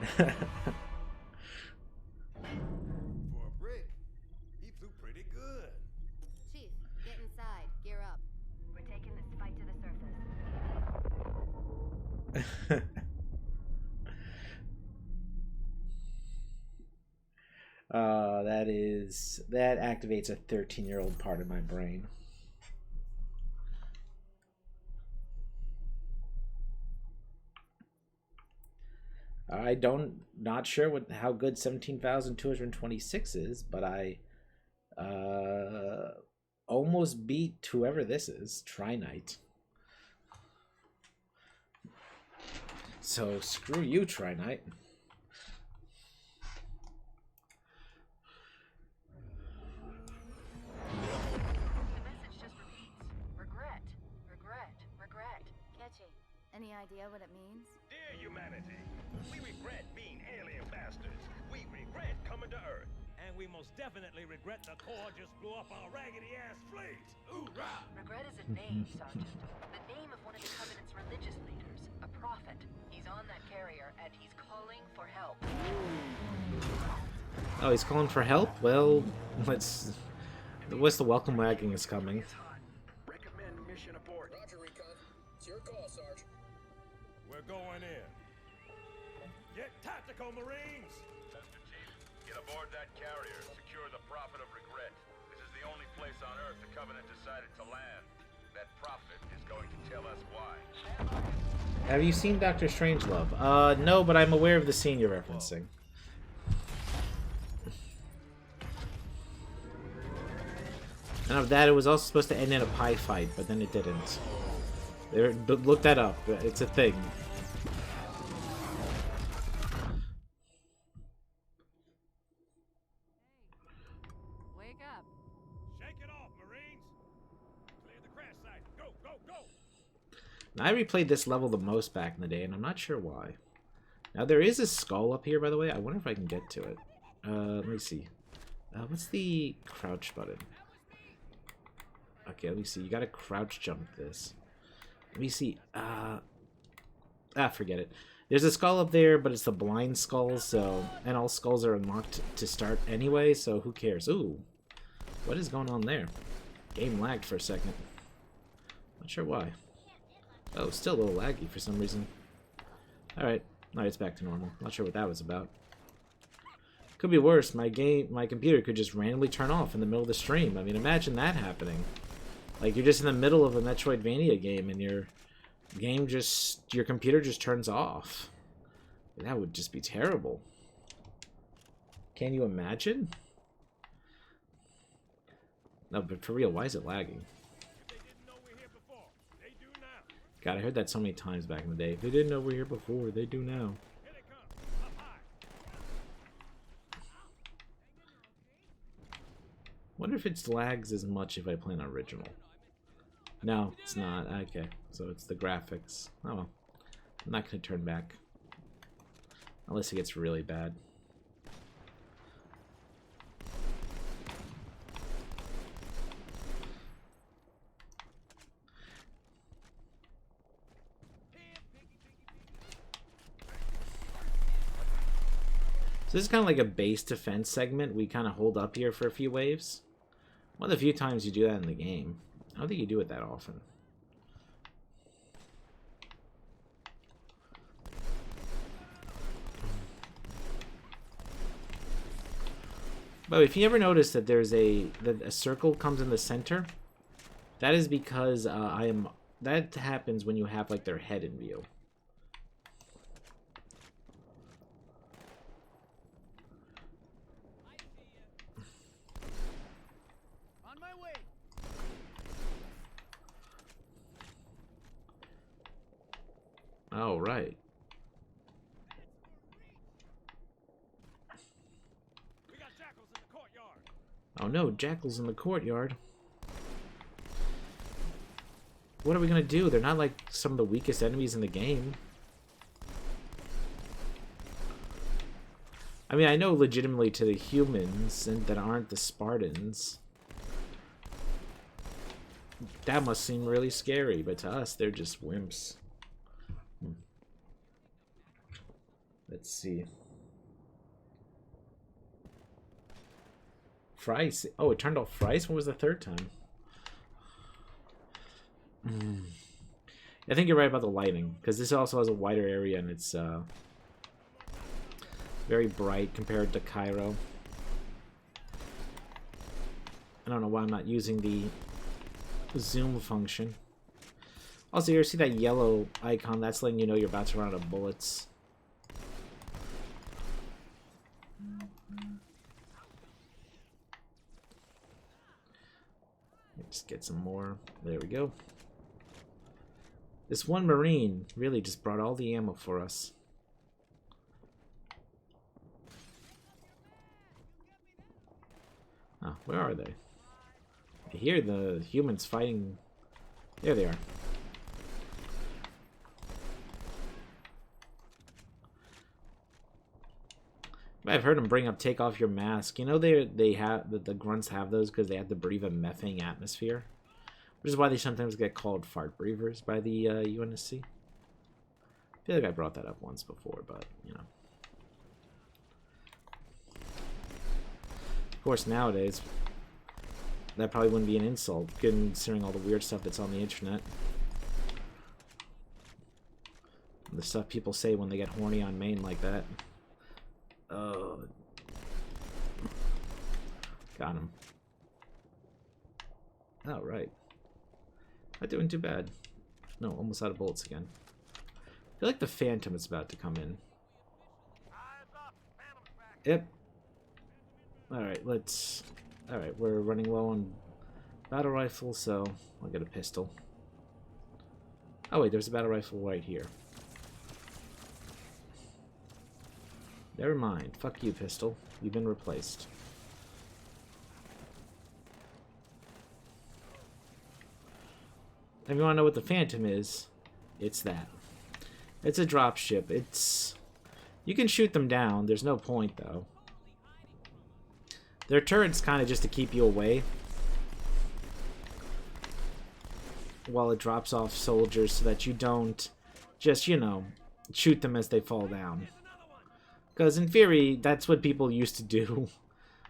For a brick, he flew pretty good. Chief, get inside. Gear up. We're taking this fight to the surface. That activates a 13-year-old part of my brain. Not sure how good 17,226 is, but I almost beat whoever this is, Trinite. So screw you, Trinite. Any idea what it means? Dear humanity, we regret being alien bastards. We regret coming to Earth. And we most definitely regret the Corps just blew up our raggedy-ass fleet. Hoorah! Regret is a name, Sergeant. The name of one of the Covenant's religious leaders, a prophet. He's on that carrier, and he's calling for help. Oh, he's calling for help? Well, let's... What's the welcome wagon is coming? Recommend mission abort. Roger, Recon. It's your call, Sarge. We're going in. Get tactical, Marines! Master Chief, get aboard that carrier. Secure the Prophet of Regret. This is the only place on Earth the Covenant decided to land. That Prophet is going to tell us why. Have you seen Dr. Strangelove? No, but I'm aware of the scene you're referencing. And of that, it was also supposed to end in a pie fight, but then it didn't. Look that up. It's a thing. Wake up. Shake it off, Marines! Clear the crash site. Go, go, go! Now, I replayed this level the most back in the day, and I'm not sure why. Now, there is a skull up here, by the way. I wonder if I can get to it. Let me see. What's the crouch button? Okay, let me see. You gotta crouch jump this. Let me see. Forget it. There's a skull up there, but it's the blind skull, so... And all skulls are unlocked to start anyway, so who cares? Ooh. What is going on there? Game lagged for a second. Not sure why. Oh, still a little laggy for some reason. Alright. Alright, it's back to normal. Not sure what that was about. Could be worse. My computer could just randomly turn off in the middle of the stream. I mean, imagine that happening. Like, you're just in the middle of a Metroidvania game and your computer just turns off. That would just be terrible. Can you imagine? No, but for real, why is it lagging? God, I heard that so many times back in the day. If they didn't know we're here before, they do now. Wonder if it lags as much if I play an original. No, it's not. Okay, so it's the graphics. Oh well. I'm not going to turn back. Unless it gets really bad. So this is kind of like a base defense segment. We kind of hold up here for a few waves. One of the few times you do that in the game. I don't think you do it that often. But if you ever notice that there's a circle comes in the center, that is because that happens when you have like their head in view. Oh, right. We got jackals in the courtyard. Oh no, jackals in the courtyard. What are we gonna do? They're not like some of the weakest enemies in the game. I mean, I know legitimately to the humans and that aren't the Spartans. That must seem really scary, but to us, they're just wimps. Let's see. Fries. Oh, it turned off fries? When was the third time? I think you're right about the lighting, because this also has a wider area and it's very bright compared to Cairo. I don't know why I'm not using the zoom function. Also, you see that yellow icon? That's letting you know you're about to run out of bullets. Just get some more. There we go. This one Marine really just brought all the ammo for us. Oh, where are they? I hear the humans fighting. There they are. I've heard them bring up take off your mask. You know they have the grunts have those because they have to breathe a methane atmosphere, which is why they sometimes get called fart breathers by the UNSC. I feel like I brought that up once before, but you know. Of course, nowadays that probably wouldn't be an insult, considering all the weird stuff that's on the internet. The stuff people say when they get horny on Maine like that. Oh. Got him. Oh, right. Not doing too bad. No, almost out of bullets again. I feel like the Phantom is about to come in. Yep. Alright, let's... Alright, we're running low on battle rifle, so I'll get a pistol. Oh wait, there's a battle rifle right here. Never mind. Fuck you, pistol. You've been replaced. If you want to know what the Phantom is, it's that. It's a dropship. It's... You can shoot them down. There's no point, though. Their turret's kind of just to keep you away while it drops off soldiers so that you don't just, you know, shoot them as they fall down. Because in theory, that's what people used to do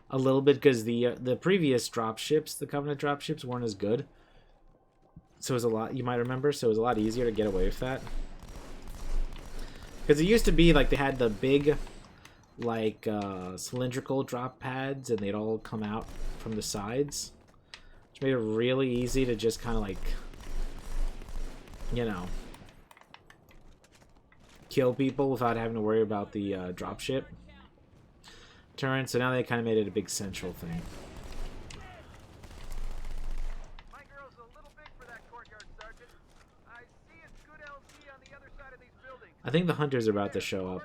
a little bit, because the previous dropships, the Covenant dropships, weren't as good. So it was a lot, you might remember, so it was a lot easier to get away with that. Because it used to be like they had the big, like, cylindrical drop pads, and they'd all come out from the sides. Which made it really easy to just kind of like, you know, kill people without having to worry about the dropship turret. So now they kind of made it a big central thing. My girl's a little big for that courtyard, Sergeant. I see it's good LZ on the other side of these buildings. I think the hunters are about to show up.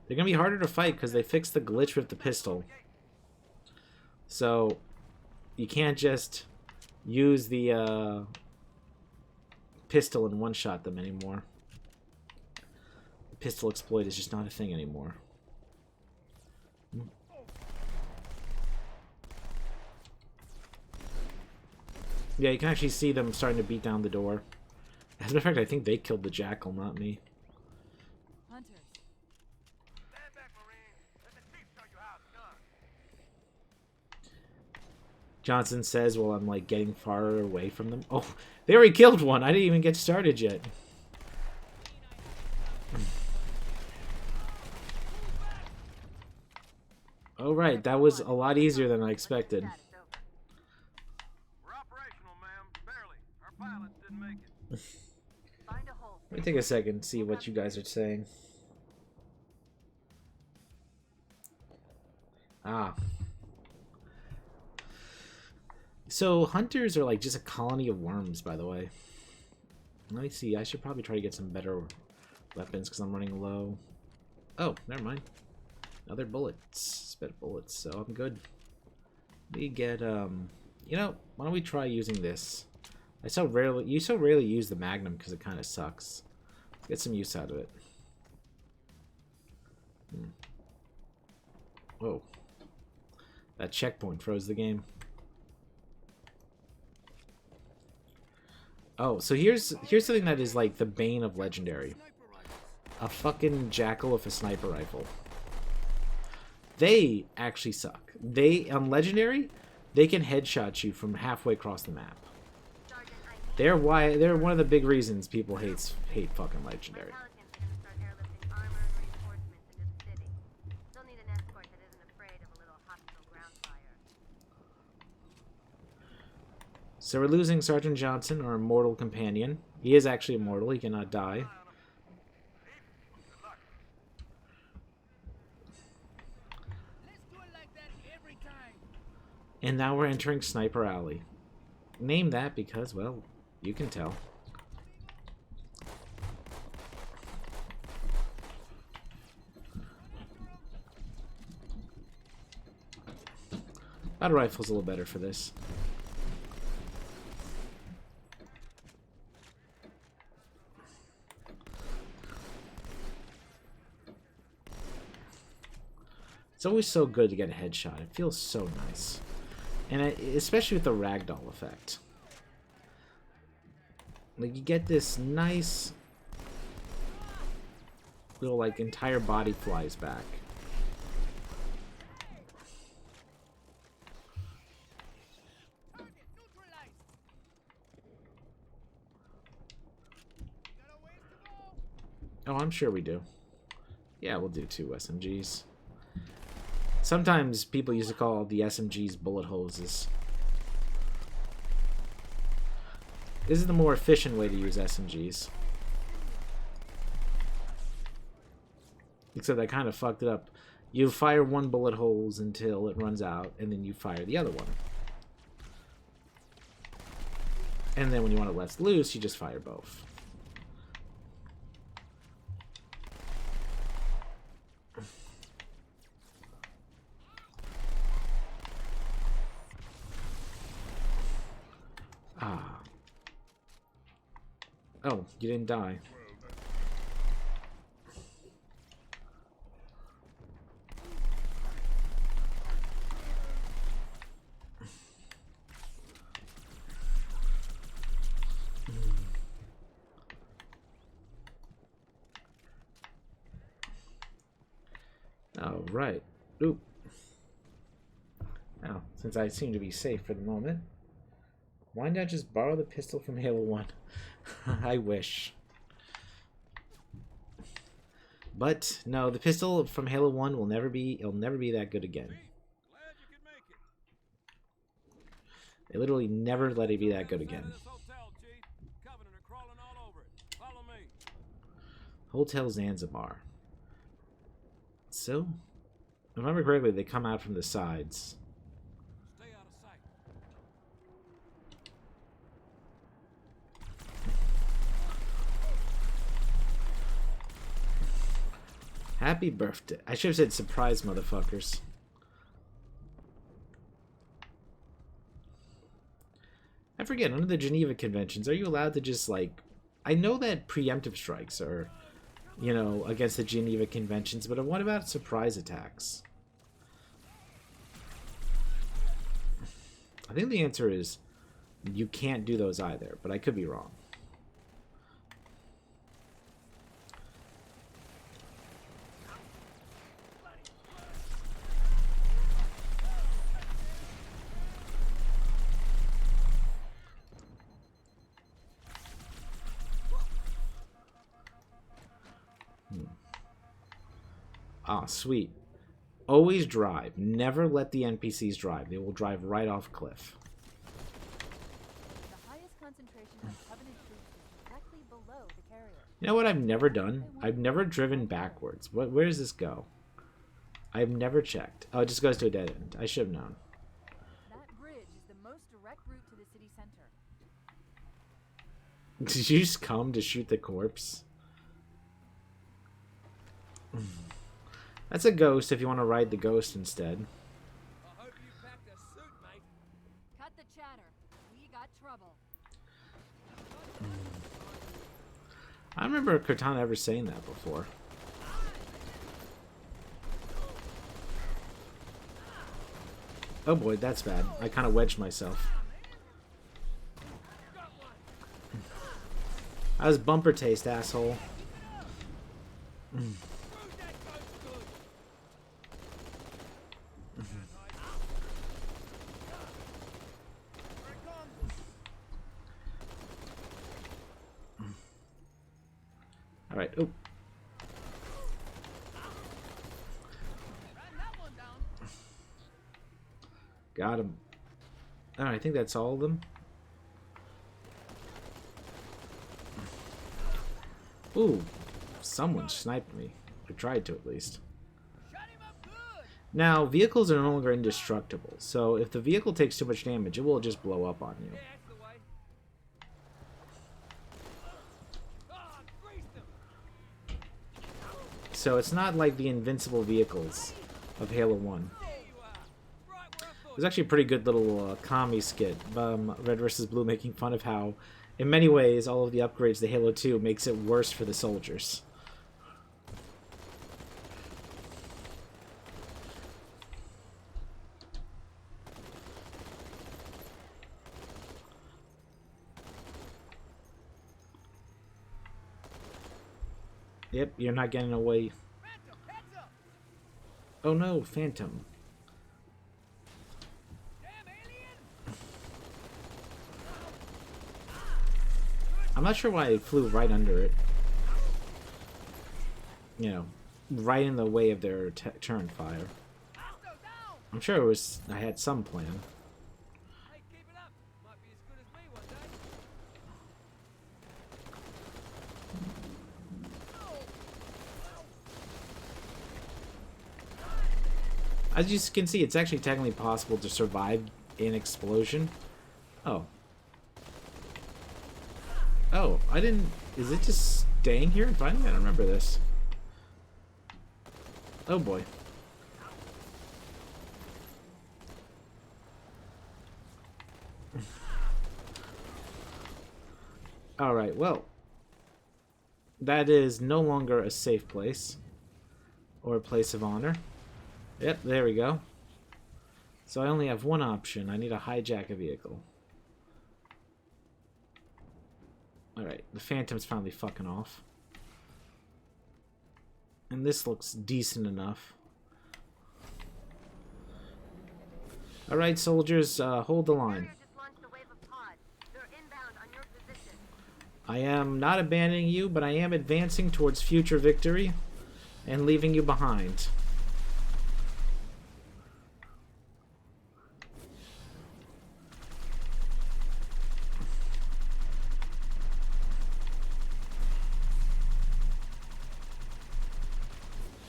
They're gonna be harder to fight because they fixed the glitch with the pistol. So you can't just use the pistol and one-shot them anymore. Pistol exploit is just not a thing anymore. Yeah, you can actually see them starting to beat down the door. As a matter of fact, I think they killed the jackal, not me. Hunters. Stand back, Marine. Let the chief show you how it's done. Johnson says, well, I'm like getting far away from them. Oh, they already killed one. I didn't even get started yet. Oh, right. That was a lot easier than I expected. We're operational, ma'am. Barely. Our pilots didn't make it. Find a hole. Let me take a second and see what you guys are saying. Ah. So, hunters are like just a colony of worms, by the way. Let me see. I should probably try to get some better weapons because I'm running low. Oh, never mind. Other bullets. Sped bullets, so I'm good. We get, you know, why don't we try using this? You so rarely use the Magnum because it kind of sucks. Let's get some use out of it. Whoa. That checkpoint froze the game. Oh, so here's something that is like the bane of Legendary. a fucking jackal with a sniper rifle. They actually suck. They, on Legendary, they can headshot you from halfway across the map. They're one of the big reasons people hate fucking Legendary. So we're losing Sergeant Johnson, our immortal companion. He is actually immortal. He cannot die. And now we're entering Sniper Alley. Name that because, well, you can tell. Battle rifle's a little better for this. It's always so good to get a headshot. It feels so nice. And especially with the ragdoll effect. Like, you get this nice little, like, entire body flies back. Oh, I'm sure we do. Yeah, we'll do 2 SMGs. Sometimes people used to call the SMGs bullet hoses. This is the more efficient way to use SMGs. Except I kind of fucked it up. You fire one bullet hose until it runs out, and then you fire the other one. And then when you want it less loose, you just fire both. Ah. Oh, you didn't die. All right. Oop. Now, since I seem to be safe for the moment, why not just borrow the pistol from Halo 1? I wish. But no, the pistol from Halo 1 will never be, it'll never be that good again. They literally never let it be that good again. Hotel Zanzibar. So, if I remember correctly, they come out from the sides. Happy birthday. I should have said surprise, motherfuckers. I forget, under the Geneva Conventions, are you allowed to just, like... I know that preemptive strikes are, you know, against the Geneva Conventions, but what about surprise attacks? I think the answer is you can't do those either, but I could be wrong. Ah, sweet. Always drive. Never let the NPCs drive. They will drive right off a cliff. The highest concentration of Covenant troops is directly below the carrier. You know what I've never done? I've never driven backwards. Where does this go? I've never checked. Oh, it just goes to a dead end. I should have known. That bridge is the most direct route to the city center. Did you just come to shoot the corpse? That's a ghost if you want to ride the ghost instead. I hope you packed a suit, mate. Cut the chatter. We got trouble. I remember Cortana ever saying that before. Oh boy, that's bad. I kind of wedged myself. Got one. That was bumper taste, asshole. All right. Oh. Got him. All right, I think that's all of them. Ooh, someone sniped me. Or tried to, at least. Now, vehicles are no longer indestructible, so if the vehicle takes too much damage, it will just blow up on you. So it's not like the invincible vehicles of Halo 1. There's actually a pretty good little commie skit, Red vs. Blue, making fun of how, in many ways, all of the upgrades to Halo 2 makes it worse for the soldiers. Yep, you're not getting away. Oh no, Phantom. I'm not sure why I flew right under it. You know, right in the way of their turn fire. I'm sure it was. I had some plan. As you can see, it's actually technically possible to survive an explosion. Oh. Oh, I didn't... Is it just staying here? Finally, I don't remember this. Oh boy. Alright, well. That is no longer a safe place. Or a place of honor. Yep, there we go. So I only have one option. I need to hijack a vehicle. Alright, the Phantom's finally fucking off. And this looks decent enough. Alright, soldiers, hold the line. I am not abandoning you, but I am advancing towards future victory and leaving you behind.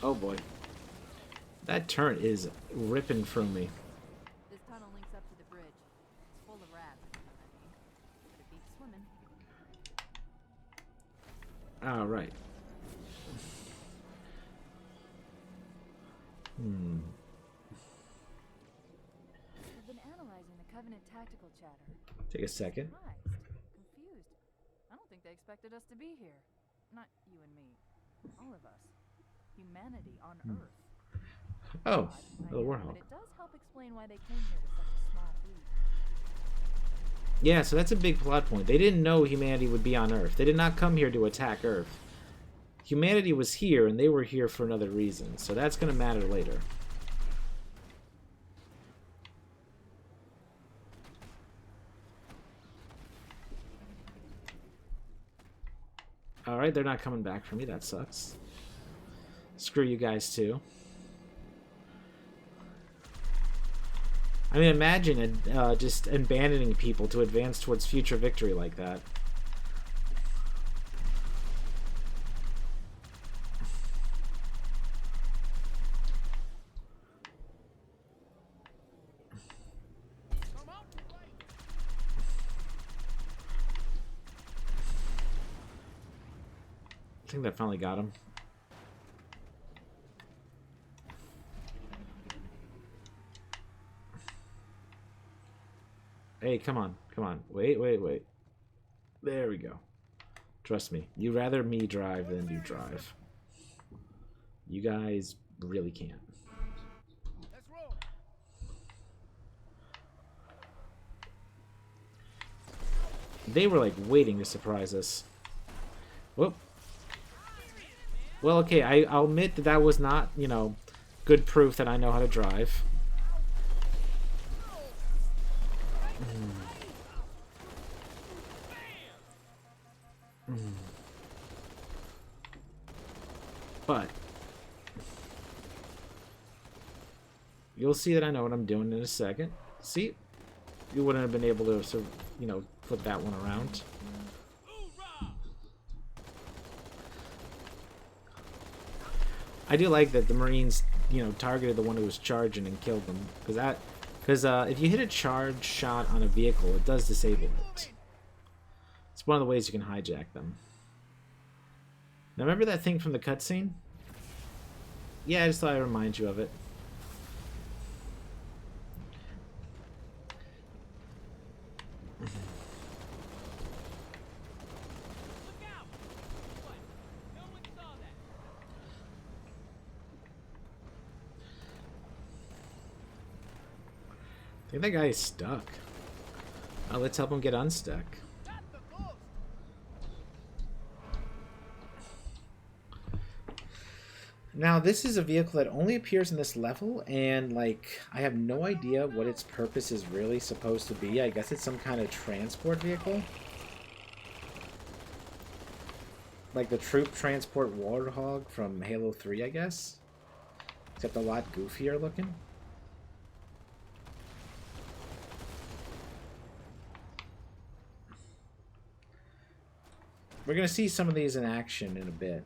Oh boy. That turn is ripping from me. This tunnel links up to the bridge. It's full of rats. But it beats swimming. Alright. I've been analyzing the Covenant tactical chatter. Take a second. Surprised. Confused. I don't think they expected us to be here. Not you and me. All of us. Humanity on Earth. Oh, I the know, Warhawk. but it does help explain why they came here with such a small fleet. Yeah, so that's a big plot point. They didn't know humanity would be on Earth. They did not come here to attack Earth. Humanity was here, and they were here for another reason. So that's going to matter later. Alright, they're not coming back for me. That sucks. Screw you guys, too. I mean, imagine just abandoning people to advance towards future victory like that. I think that finally got him. Hey, come on. Come on. Wait, wait, wait. There we go. Trust me. You'd rather me drive than you drive. You guys really can't. Let's roll. They were like waiting to surprise us. Whoop. Well, okay, I'll admit that that was not, you know, good proof that I know how to drive. But you'll see that I know what I'm doing in a second. See? You wouldn't have been able to, sort of, you know, flip that one around. I do like that the Marines, you know, targeted the one who was charging and killed them. Because if you hit a charge shot on a vehicle, it does disable it. It's one of the ways you can hijack them. Now remember that thing from the cutscene? Yeah, I just thought I'd remind you of it. I think that guy is stuck. Let's help him get unstuck. Now, this is a vehicle that only appears in this level, and, like, I have no idea what its purpose is really supposed to be. I guess it's some kind of transport vehicle. Like the troop transport Warthog from Halo 3, I guess. Except a lot goofier looking. We're going to see some of these in action in a bit.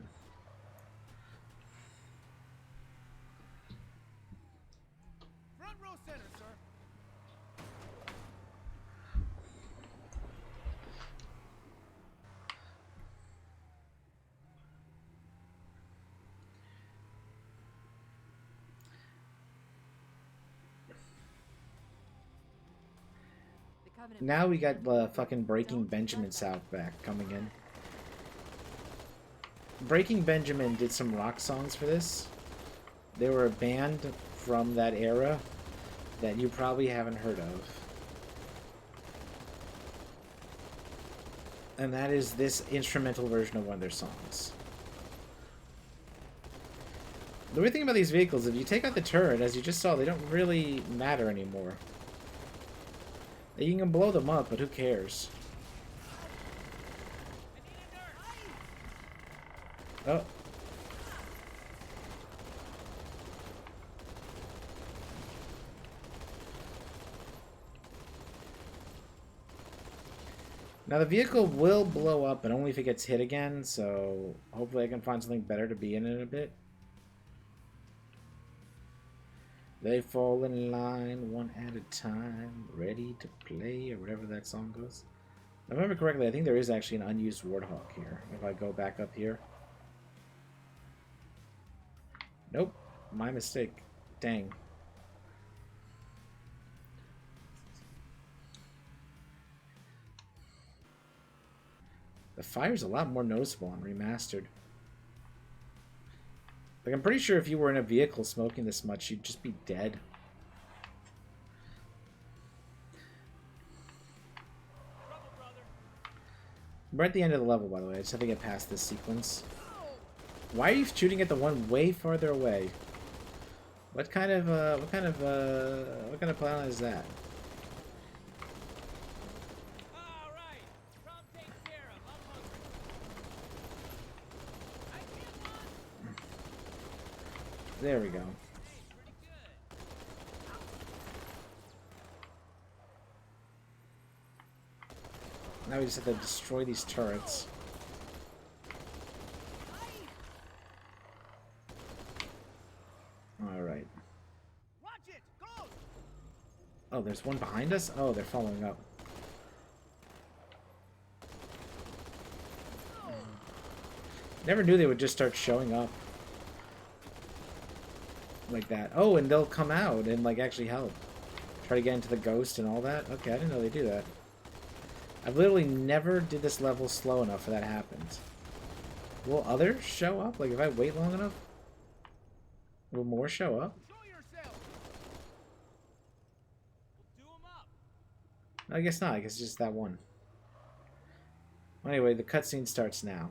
Front row center, sir. Now we got fucking Breaking Benjamin Southback coming in. Breaking Benjamin did some rock songs for this. They were a band from that era that you probably haven't heard of. And that is this instrumental version of one of their songs. The weird thing about these vehicles, if you take out the turret, as you just saw, they don't really matter anymore. You can blow them up, but who cares? Oh. Now the vehicle will blow up, but only if it gets hit again, so hopefully I can find something better to be in a bit. They fall in line one at a time, ready to play, or whatever that song goes. If I remember correctly, I think there is actually an unused Warthog here. If I go back up here. Nope, my mistake. Dang. The fire's a lot more noticeable on remastered. Like, I'm pretty sure if you were in a vehicle smoking this much, you'd just be dead. We're at the end of the level, by the way. I just have to get past this sequence. Why are you shooting at the one way farther away? What kind of plan is that? There we go. Now we just have to destroy these turrets. Alright. Oh, there's one behind us? Oh, they're following up. Never knew they would just start showing up. Like that. Oh, and they'll come out and, like, actually help. Try to get into the ghost and all that? Okay, I didn't know they do that. I've literally never did this level slow enough for that happens. Will others show up? Like, if I wait long enough? Will more show up? I guess not. I guess it's just that one. Anyway, the cutscene starts now.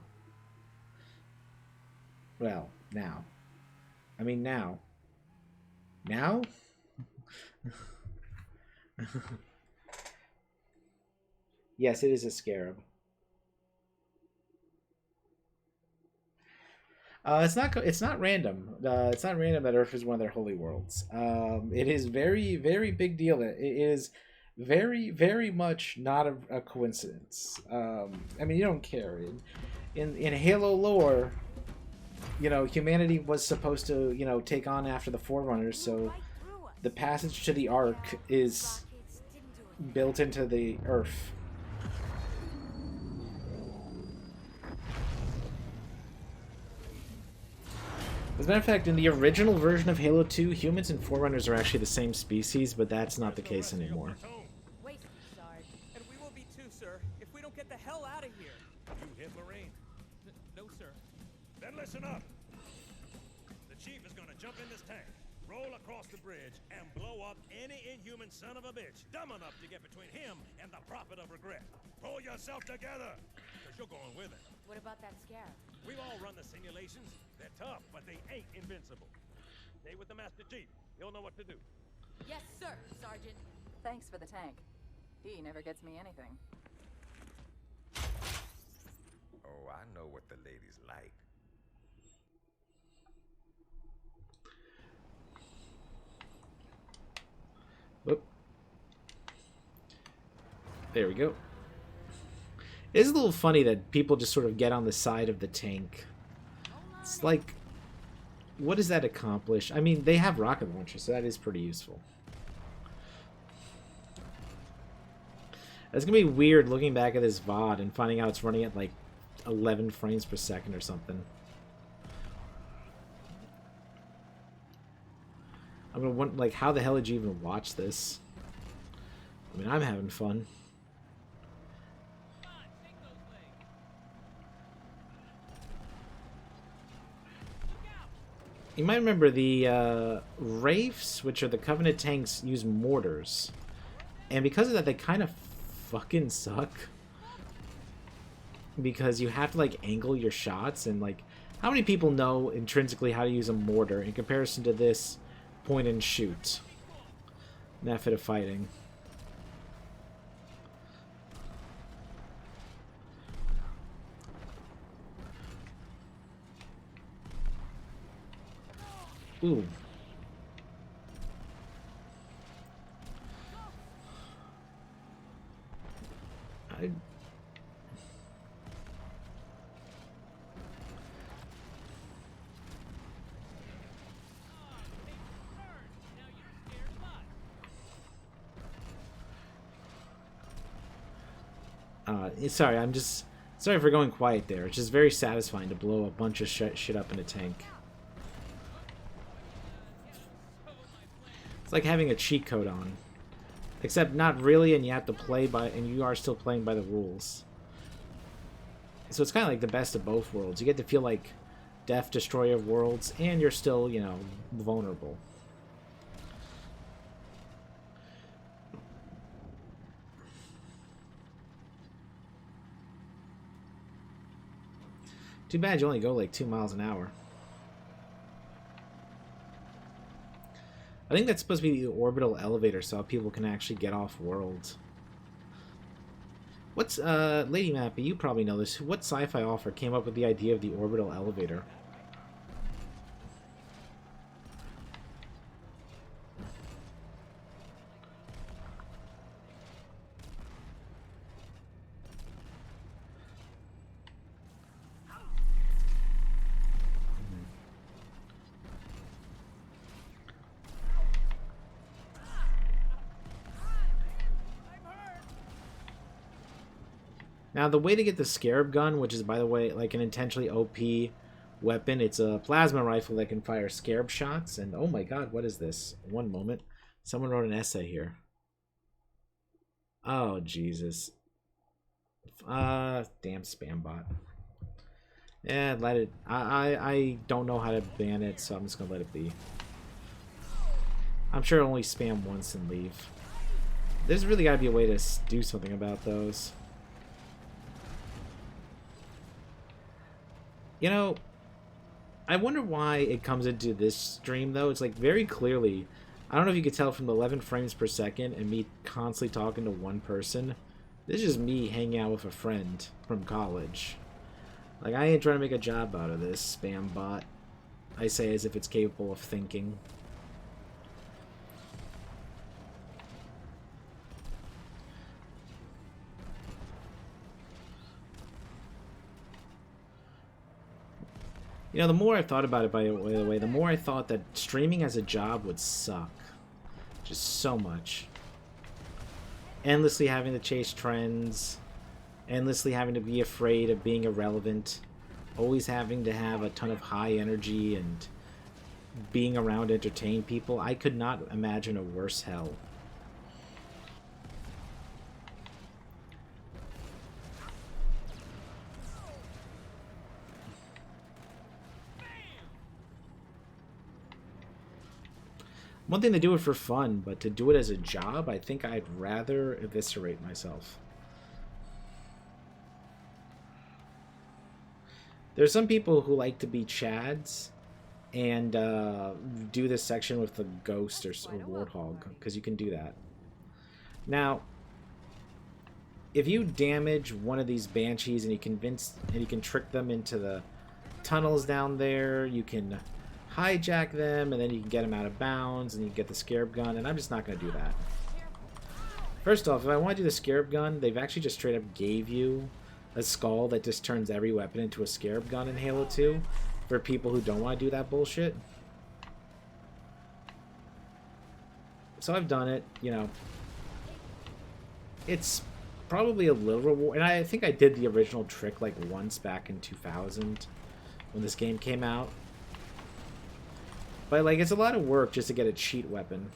Well, now. I mean, now. Now? Yes, it is a scarab. It's not. It's not random. It's not random that Earth is one of their holy worlds. It is very, very big deal. It is very, very much not a coincidence. I mean, you don't care. In Halo lore, you know, humanity was supposed to, you know, take on after the Forerunners. So the passage to the Ark is built into the Earth. As a matter of fact, in the original version of Halo 2, humans and Forerunners are actually the same species, but that's not the case anymore. Wait, Sarge. And we will be too, sir, if we don't get the hell out of here. You hit Marine? No, sir. Then listen up. The chief is gonna jump in this tank, roll across the bridge, and blow up any inhuman son of a bitch dumb enough to get between him and the Prophet of Regret. Pull yourself together, because you're going with it. What about that scarab? We've all run the simulations. They're tough, but they ain't invincible. Stay with the Master Chief. He'll know what to do. Yes, sir, Sergeant. Thanks for the tank. He never gets me anything. Oh, I know what the ladies like. Whoop. There we go. It's a little funny that people just sort of get on the side of the tank. It's like, what does that accomplish? I mean, they have rocket launchers, so that is pretty useful. It's gonna be weird looking back at this VOD and finding out it's running at like 11 frames per second or something. I'm gonna wonder, like, how the hell did you even watch this? I mean, I'm having fun. You might remember the Wraiths, which are the Covenant tanks, use mortars. And because of that, they kind of fucking suck. Because you have to, like, angle your shots. And, like, how many people know intrinsically how to use a mortar in comparison to this point and shoot method of fighting? Ooh. Sorry, I'm just... Sorry for going quiet there. It's just very satisfying to blow a bunch of shit up in a tank. It's like having a cheat code on. Except not really, and you have to play by... And you are still playing by the rules. So it's kind of like the best of both worlds. You get to feel like Death Destroyer of Worlds, and you're still, you know, vulnerable. Too bad you only go like 2 miles an hour. I think that's supposed to be the orbital elevator so people can actually get off world. What's, Lady Mappy, you probably know this. What sci-fi author came up with the idea of the orbital elevator? Now, the way to get the Scarab gun, which is, by the way, like an intentionally OP weapon, it's a plasma rifle that can fire Scarab shots. And, oh my god, what is this? One moment. Someone wrote an essay here. Oh, Jesus. Damn spam bot. Yeah, let it... I don't know how to ban it, so I'm just gonna let it be. I'm sure it'll only spam once and leave. There's really gotta be a way to do something about those. You know, I wonder why it comes into this stream, though. It's like very clearly, I don't know if you could tell from the 11 frames per second and me constantly talking to one person. This is just me hanging out with a friend from college. Like, I ain't trying to make a job out of this spam bot. I say as if it's capable of thinking. You know, the more I thought about it, by the way, the more I thought that streaming as a job would suck. Just so much. Endlessly having to chase trends. Endlessly having to be afraid of being irrelevant. Always having to have a ton of high energy and being around to entertain people. I could not imagine a worse hell. One thing to do it for fun, but to do it as a job, I think I'd rather eviscerate myself. There's some people who like to be chads and do this section with the ghost or warthog, because you can do that. Now, if you damage one of these banshees and you can trick them into the tunnels down there, you can hijack them, and then you can get them out of bounds, and you can get the scarab gun, and I'm just not going to do that. First off, if I want to do the scarab gun, they've actually just straight up gave you a skull that just turns every weapon into a scarab gun in Halo 2 for people who don't want to do that bullshit. So I've done it, you know. It's probably a little reward, and I think I did the original trick like once back in 2000 when this game came out. But, like, it's a lot of work just to get a cheat weapon.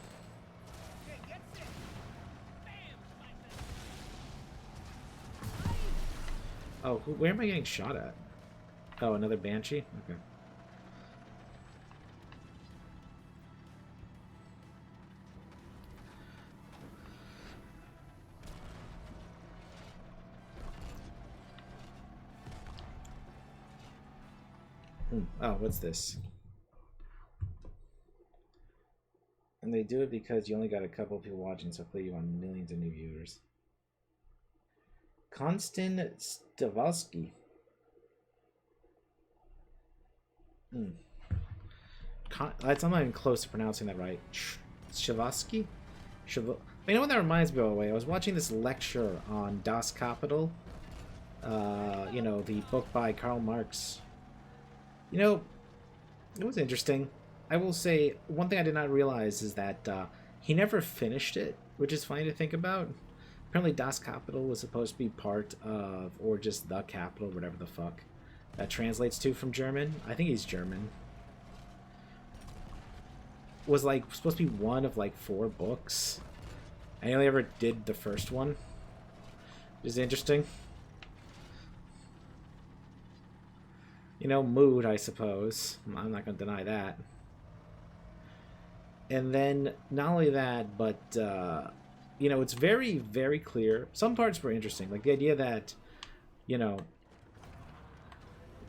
Oh, where am I getting shot at? Oh, another Banshee? Okay. Oh, what's this? And they do it because you only got a couple of people watching, so hopefully you want millions of new viewers. Konstin Stavalski. I'm not even close to pronouncing that right. Shavaski? You know what that reminds me of, by the way? I was watching this lecture on Das Kapital. You know, the book by Karl Marx. You know, it was interesting. I will say, one thing I did not realize is that he never finished it, which is funny to think about. Apparently Das Kapital was supposed to be part of, or just the capital, whatever the fuck that translates to from German. I think he's German. Was like supposed to be one of like 4 books. I only ever did the first one. Which is interesting. You know, mood, I suppose. I'm not going to deny that. And then, not only that, but, you know, it's very, very clear. Some parts were interesting. Like the idea that, you know,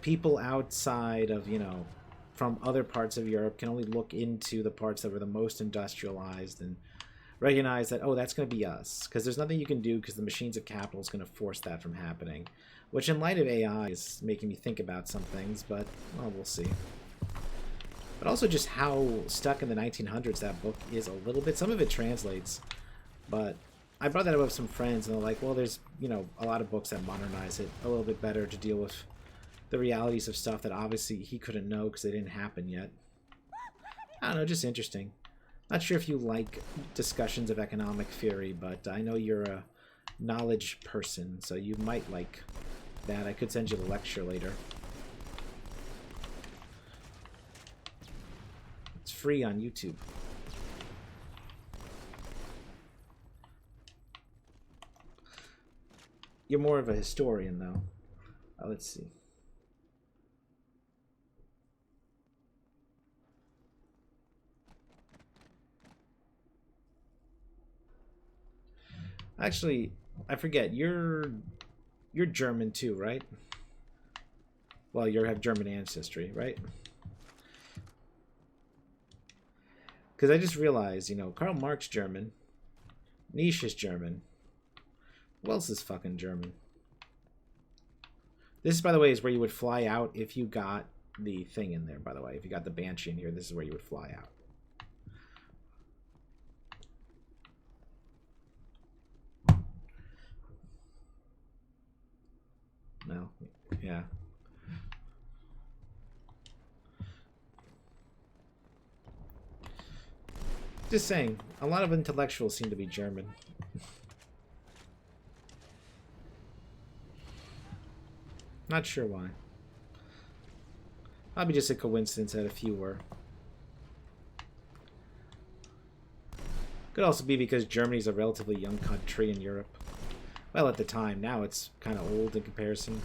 people outside of, you know, from other parts of Europe can only look into the parts that were the most industrialized and recognize that, oh, that's going to be us. Because there's nothing you can do because the machines of capital is going to force that from happening. Which, in light of AI, is making me think about some things, but, well, we'll see. But also just how stuck in the 1900s that book is a little bit. Some of it translates, but I brought that up with some friends, and they're like, well, there's, you know, a lot of books that modernize it a little bit better to deal with the realities of stuff that obviously he couldn't know because they didn't happen yet. I don't know, just interesting. Not sure if you like discussions of economic theory, but I know you're a knowledge person, so you might like that. I could send you the lecture later. It's free on YouTube. You're more of a historian, though. Let's see. Actually, I forget. You're German too, right? Well, you have German ancestry, right? Because I just realized, you know, Karl Marx German. Nietzsche is German. Who else is fucking German? This, by the way, is where you would fly out if you got the thing in there, by the way. If you got the Banshee in here, this is where you would fly out. No. Yeah. Just saying, a lot of intellectuals seem to be German. Not sure why. Probably just a coincidence that a few were. Could also be because Germany's a relatively young country in Europe. Well, at the time. Now it's kind of old in comparison.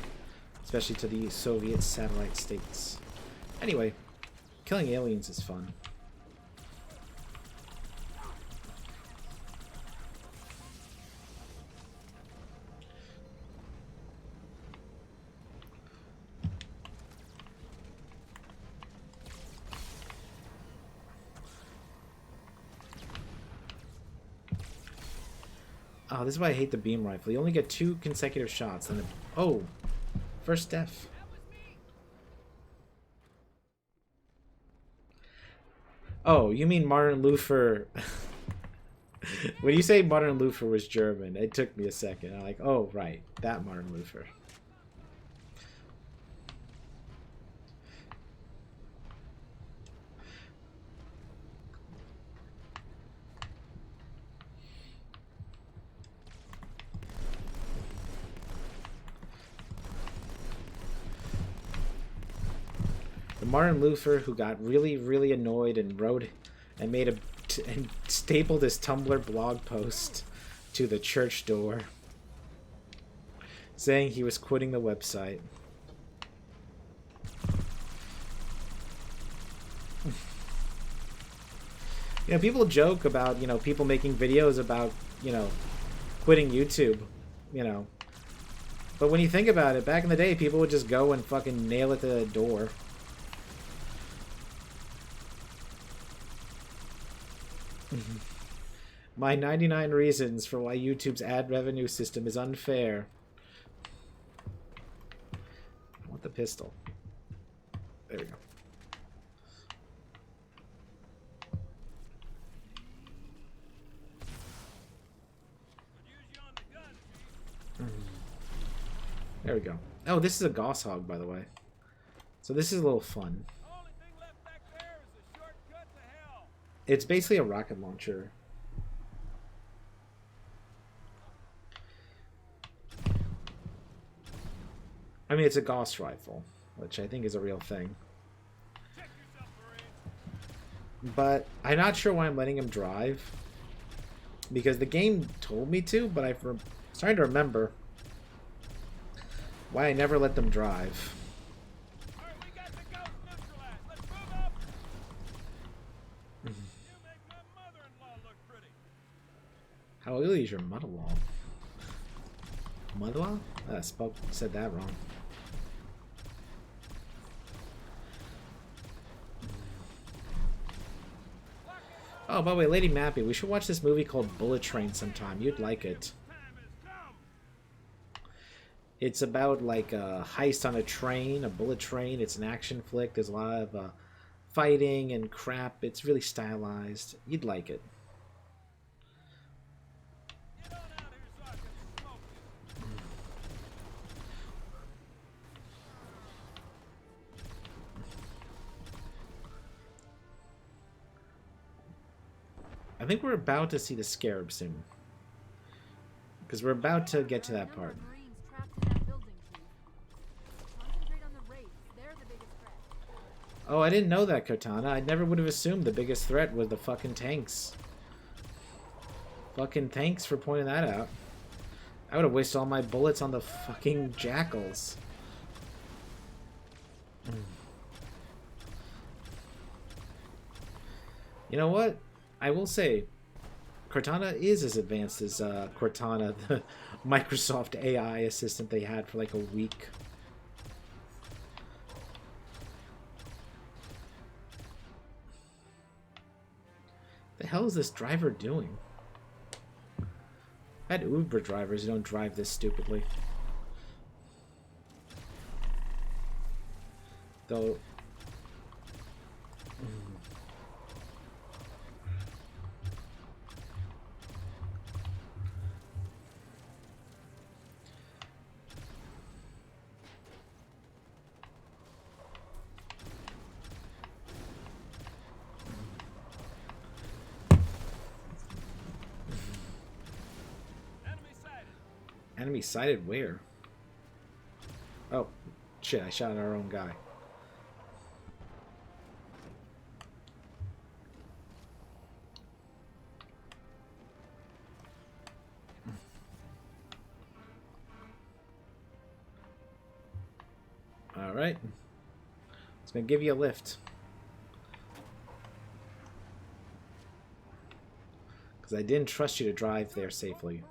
Especially to the Soviet satellite states. Anyway, killing aliens is fun. Oh, this is why I hate the beam rifle. You only get 2 consecutive shots. And oh, first death. Oh, you mean Martin Luther? When you say Martin Luther was German, it took me a second. I'm like, oh, right, that Martin Luther. Martin Luther, who got really, really annoyed and wrote and made and stapled his Tumblr blog post to the church door, saying he was quitting the website. You know, people joke about, you know, people making videos about, you know, quitting YouTube, you know. But when you think about it, back in the day, people would just go and fucking nail it to the door. My 99 reasons for why YouTube's ad revenue system is unfair. I want the pistol. There we go. There we go. Oh, this is a Gauss Hog, by the way. So this is a little fun. It's basically a rocket launcher. I mean, it's a Gauss rifle, which I think is a real thing. But I'm not sure why I'm letting him drive. Because the game told me to, but I'm starting to remember why I never let them drive. How ugly is your mother-in-law? Mother-in-law? I said that wrong. Oh, by the way, Lady Mappy, we should watch this movie called Bullet Train sometime. You'd like it. It's about like a heist on a train, a bullet train. It's an action flick. There's a lot of fighting and crap. It's really stylized. You'd like it. I think we're about to see the Scarab soon. Because we're about to get to that part. Oh, I didn't know that, Cortana. I never would have assumed the biggest threat was the fucking tanks. Fucking thanks for pointing that out. I would have wasted all my bullets on the fucking jackals. You know what? I will say, Cortana is as advanced as Cortana, the Microsoft AI assistant they had for like a week. hell is this driver doing? I had Uber drivers who don't drive this stupidly. Though... Enemy sighted where? Oh, shit, I shot our own guy. Alright. It's gonna give you a lift. Because I didn't trust you to drive there safely.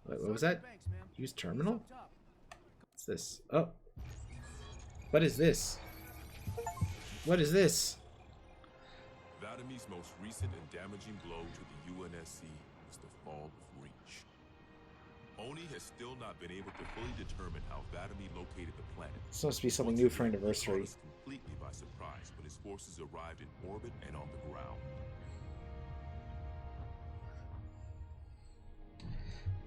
Wait, what was that? Use terminal? What's this? Oh. What is this? What is this? Vatamy's most recent and damaging blow to the UNSC was the fall of Reach. Oni has still not been able to fully determine how Vatamy located the planet. It's supposed to be something new for anniversary. Completely by surprise when his forces arrived in orbit and on the ground.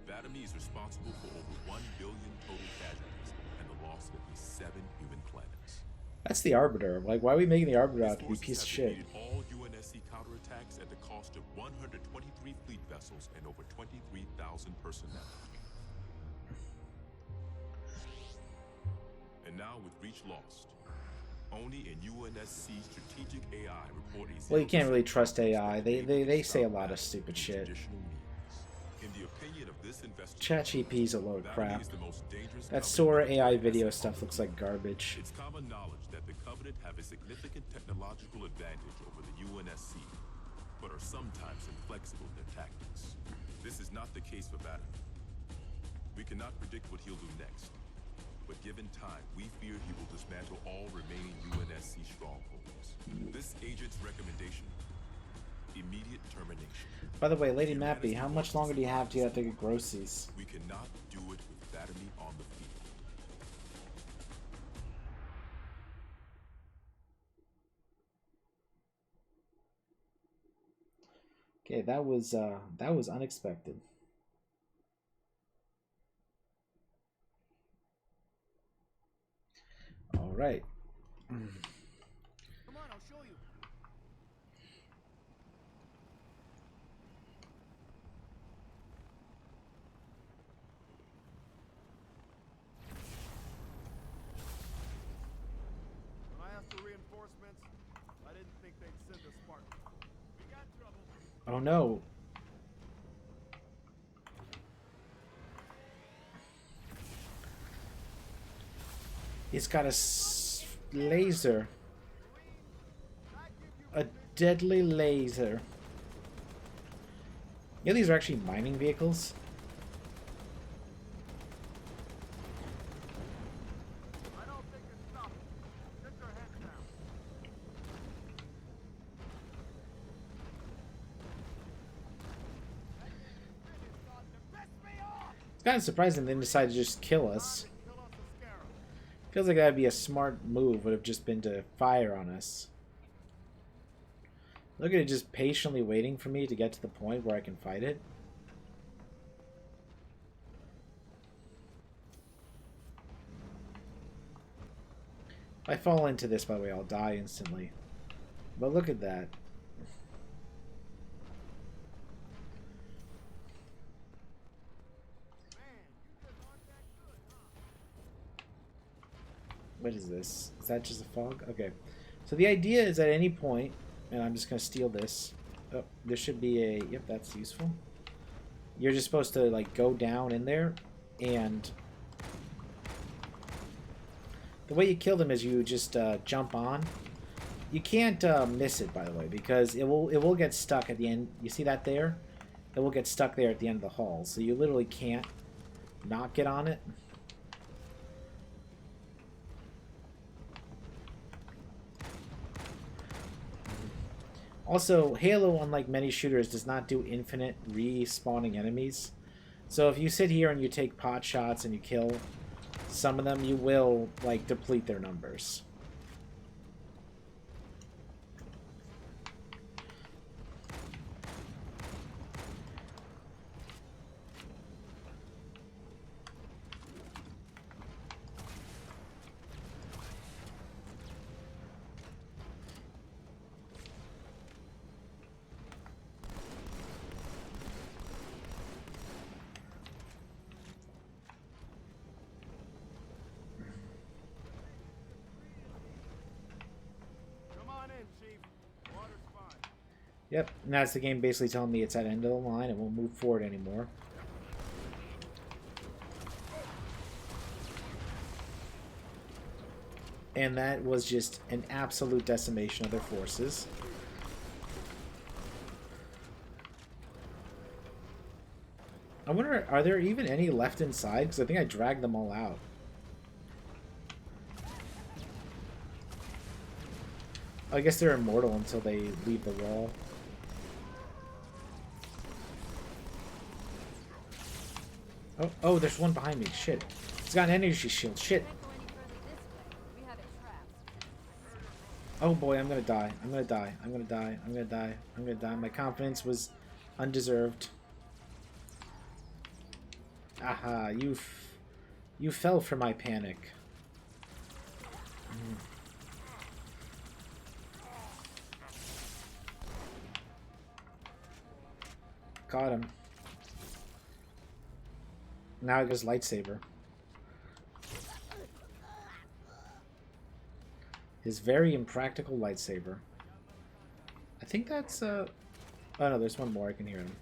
Vatamy is responsible for over 1 billion total casualties and the loss of at least 7 human planets. That's the Arbiter. Like, why are we making the Arbiter out to be a piece of shit? All UNSC counterattacks at the cost of 123 fleet vessels and over 23,000 personnel. And now with Reach lost, Oni and UNSC strategic AI report a... Well, you can't really trust AI. They say a lot of stupid shit. ChatGPT's a load of crap. That Sora AI video stuff looks like garbage. It's common knowledge that the Covenant have a significant technological advantage over the UNSC, but are sometimes inflexible in their tactics. This is not the case for Vatamy. We cannot predict what he'll do next, but given time, we fear he will dismantle all remaining UNSC strongholds. This agent's recommendation: immediate termination. By the way, Lady Mappy, how much longer do you have to get to groceries? We cannot do it with Vatamy on the field. Okay, that was unexpected. All right. Come on, I'll show you. When I asked for reinforcements, I didn't think they'd send a Spartan. We got trouble. Oh no. He's got a laser. A deadly laser. Yeah, these are actually mining vehicles. I don't think it's stopping. Get your heads down. It's kind of surprising they decided to just kill us. Feels like that'd be a smart move, would have just been to fire on us. Look at it just patiently waiting for me to get to the point where I can fight it. If I fall into this, by the way, I'll die instantly. But look at that. What is this? Is that just a fog? Okay. So the idea is at any point, and I'm just going to steal this. Oh, there should be a... Yep, that's useful. You're just supposed to, like, go down in there, and... The way you kill them is you just jump on. You can't miss it, by the way, because it will get stuck at the end. You see that there? It will get stuck there at the end of the hall. So you literally can't not get on it. Also, Halo, unlike many shooters, does not do infinite respawning enemies. So if you sit here and you take pot shots and you kill some of them, you will, like, deplete their numbers. Come on in, Chief. Water's fine. Yep, and that's the game basically telling me it's at the end of the line. It won't move forward anymore. And that was just an absolute decimation of their forces. I wonder, are there even any left inside? Because I think I dragged them all out. I guess they're immortal until they leave the wall. Oh, there's one behind me. Shit. He's got an energy shield. Shit. Oh boy, I'm gonna die. I'm gonna die. I'm gonna die. I'm gonna die. I'm gonna die. My confidence was undeserved. Aha, you fell for my panic. Got him. Now it goes lightsaber. His very impractical lightsaber. I think that's oh no, there's one more. I can hear him.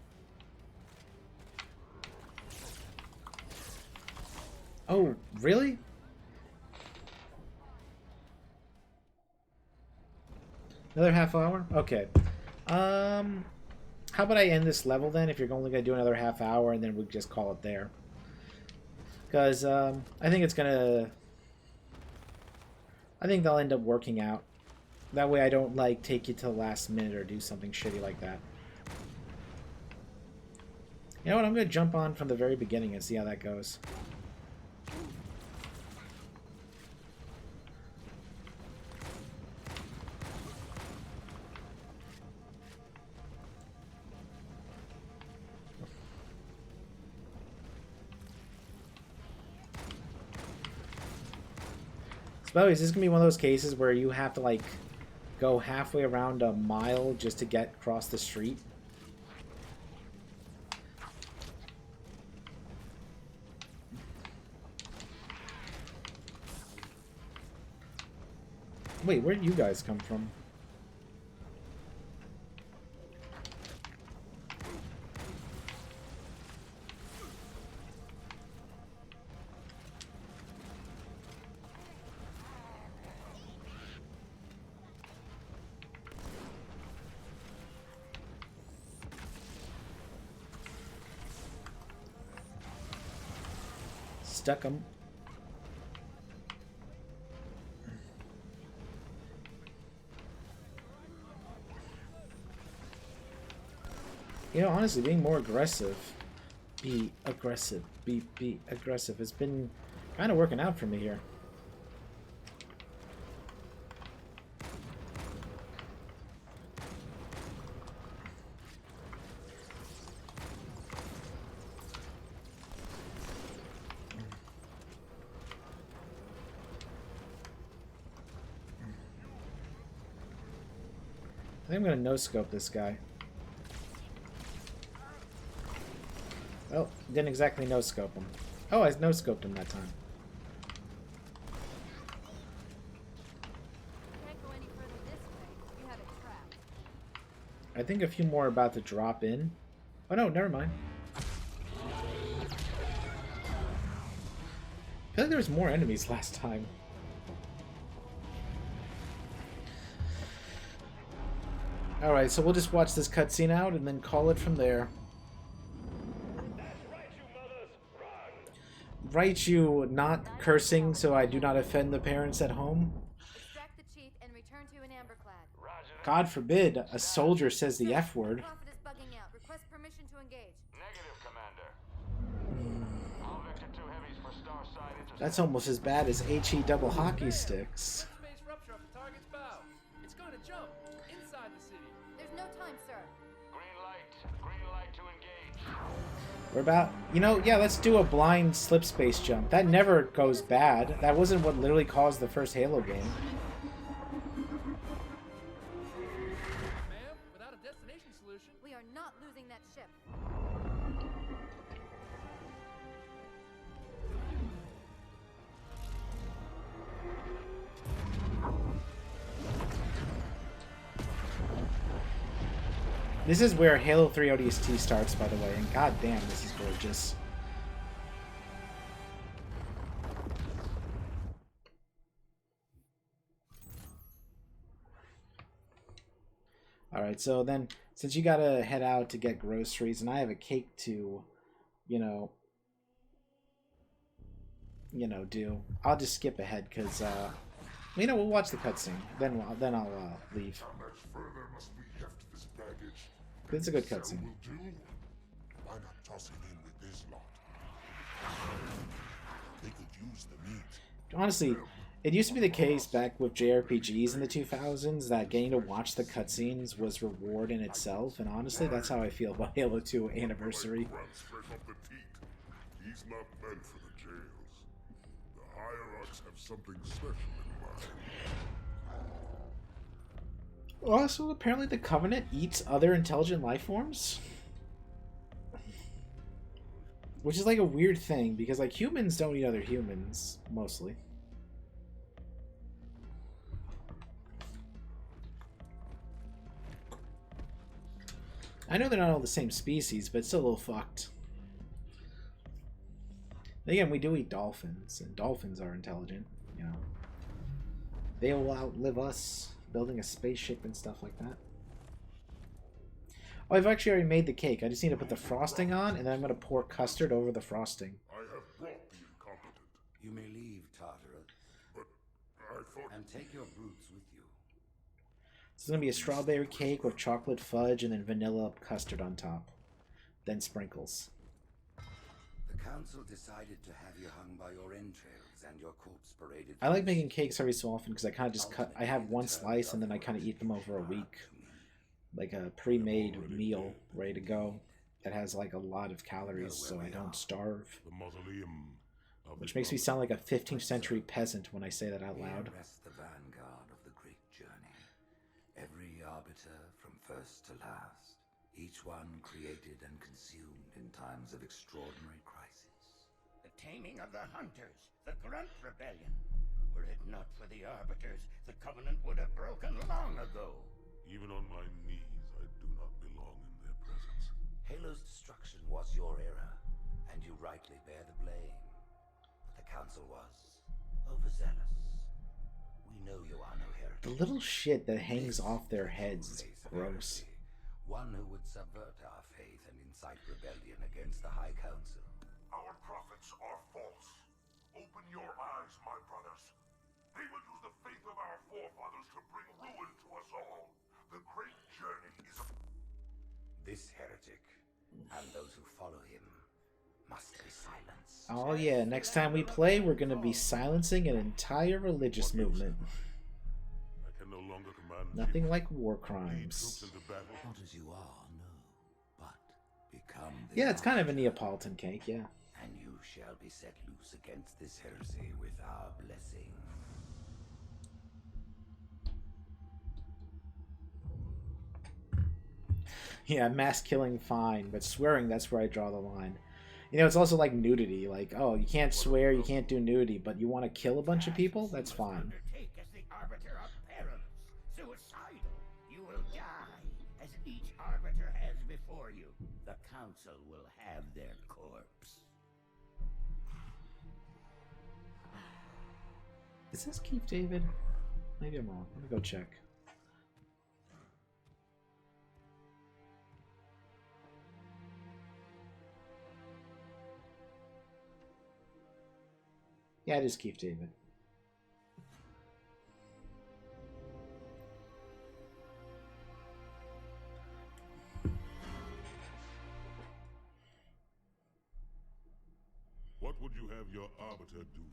Oh, really? Another half hour? Okay. How about I end this level then, if you're only going to do another half hour, and then we just call it there. Because I think it's going to... I think they'll end up working out. That way I don't, like, take you to the last minute or do something shitty like that. You know what? I'm going to jump on from the very beginning and see how that goes. So, is this gonna be one of those cases where you have to like go halfway around a mile just to get across the street? Wait, where did you guys come from? Stuck 'em. You know, honestly, being more aggressive. Be aggressive. Be aggressive. It's been kind of working out for me here. I think I'm going to no-scope this guy. Oh, didn't exactly no-scope him. Oh, I no-scoped him that time. Can't go any further this way. You have it trapped. I think a few more are about to drop in. Oh no, never mind. I feel like there was more enemies last time. Alright, so we'll just watch this cutscene out and then call it from there. Right, you not cursing so I do not offend the parents at home. Extract the chief and return to an amberclad. Roger God forbid a soldier says the F word. Prophet is bugging out. Request permission to engage. Negative, Commander. All Vector 2 heavies for Starside intercept. That's almost as bad as HE double hockey sticks. Space rupture off the target's bow. It's going to jump inside the city. There's no time, sir. Green light to engage. We're about, you know, yeah, let's do a blind slip space jump. That never goes bad. That wasn't what literally caused the first Halo game. Ma'am, without a destination solution. We are not losing that ship. This is where Halo 3 ODST starts, by the way, and goddamn, this is gorgeous. Alright, so then, since you gotta head out to get groceries, and I have a cake to, you know, do, I'll just skip ahead, because, you know, we'll watch the cutscene, then I'll leave. How much further must we heft this baggage? It's a good cutscene. Will do. Why not toss it in with this lot? They could use the meat. Honestly, it used to be the case back with JRPGs in the 2000s that getting to watch the cutscenes was reward in itself, and honestly, that's how I feel about Halo 2 Anniversary. He's not meant for the jails. The hierarchs have something special in mind. Also, apparently the Covenant eats other intelligent life forms? Which is like a weird thing, because like humans don't eat other humans, mostly. I know they're not all the same species, but it's still a little fucked. Again, we do eat dolphins, and dolphins are intelligent, you know. They will outlive us, building a spaceship and stuff like that. Oh, I've actually already made the cake. I just need to put the frosting on, and then I'm going to pour custard over the frosting. I have brought the incompetent. You may leave, Tartarus. But I thought... And take your brutes with you. It's going to be a strawberry cake with chocolate fudge and then vanilla custard on top. Then sprinkles. The council decided to have you hung by your entrails and your corpse paraded. I like making cakes every so often because I kind of just cut... I have one slice and then I kind of eat them over a week. Like a pre-made meal ready to go that has like a lot of calories so I don't starve. The mausoleum Which makes me sound like a 15th century peasant when I say that out loud. Here rests the vanguard of the great journey. Every arbiter from first to last. Each one created and consumed in times of extraordinary crisis. The taming of the hunters, the Grunt Rebellion. Were it not for the arbiters, the Covenant would have broken long ago. Even on my knees, I do not belong in their presence. Halo's destruction was your era, and you rightly bear the blame. But the council was overzealous. We know you are no heretic. The little shit that hangs off their heads is gross. One who would subvert our faith and incite rebellion against the High Council. Our prophets are false. Open your eyes, my brothers. They will use the faith of our forefathers to bring ruin to us all. The great journey is a... This heretic, and those who follow him, must be silenced. Oh yeah, next time we play, we're gonna be silencing an entire religious movement. I can no longer command Nothing like war crimes. Not as you are, no, but become the Yeah, it's kind of a Neapolitan cake, yeah. And you shall be set loose against this heresy with our blessing. Yeah, mass killing, fine, but swearing, that's where I draw the line. You know, it's also like nudity. Like, oh, you can't swear, you can't do nudity, but you want to kill a bunch of people? That's fine. Undertake as the arbiter of perilous, suicidal. You will die, as each arbiter has before you. The council will have their corpse. Is this Keith David? Maybe I'm wrong. Let me go check. Yeah, it is Keith David. would you have your arbiter do?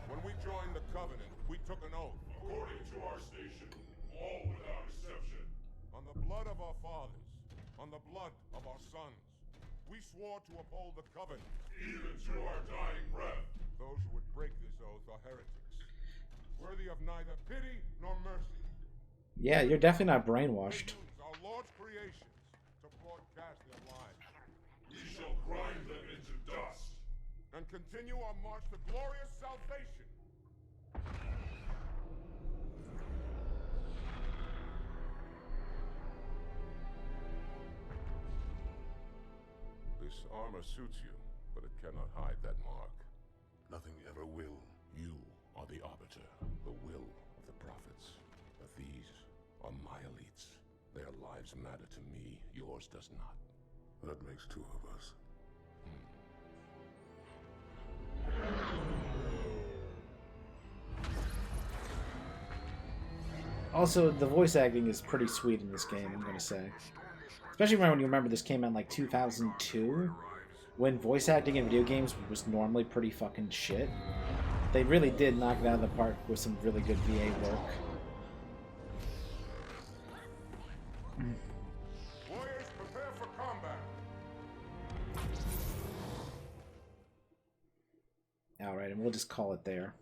When we joined the Covenant, we took an oath. According to our station, all without exception. On the blood of our fathers, on the blood of our sons, we swore to uphold the Covenant, even to our dying breath. Those who would break this oath are heretics, worthy of neither pity nor mercy. Yeah, you're definitely not brainwashed. They use our Lord's creations to broadcast their lies. We shall grind them into dust and continue our march to glorious salvation. This armor suits you, but it cannot hide that mark. Nothing ever will. You are the arbiter, the will of the prophets. But these are my elites. Their lives matter to me, yours does not. That makes two of us. Also, the voice acting is pretty sweet in this game, I'm gonna say. Especially when you remember this came out in like 2002, when voice acting in video games was normally pretty fucking shit. They really did knock it out of the park with some really good VA work. Warriors, prepare for combat. Alright, and we'll just call it there.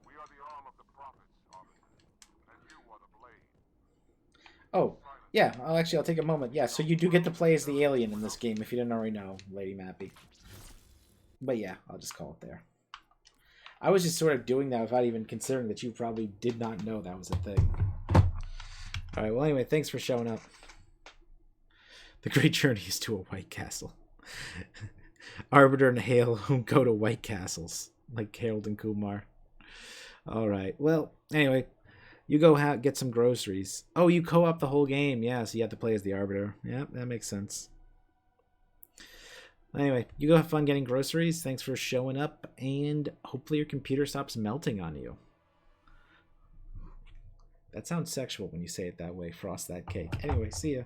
We are the arm of the prophets, Arbiter, and you are the blade. Oh, yeah, I'll take a moment. Yeah, so you do get to play as the alien in this game, if you didn't already know, Lady Mappy. But yeah, I'll just call it there. I was just sort of doing that without even considering that you probably did not know that was a thing. Alright, well anyway, thanks for showing up. The great journey is to a White Castle. Arbiter and Hale go to White Castles, like Harold and Kumar. Alright, well, anyway, you go get some groceries. Oh, you co-op the whole game. Yeah, so you have to play as the Arbiter. Yep, that makes sense. Anyway, you go have fun getting groceries. Thanks for showing up, and hopefully your computer stops melting on you. That sounds sexual when you say it that way. Frost that cake. Anyway, see ya.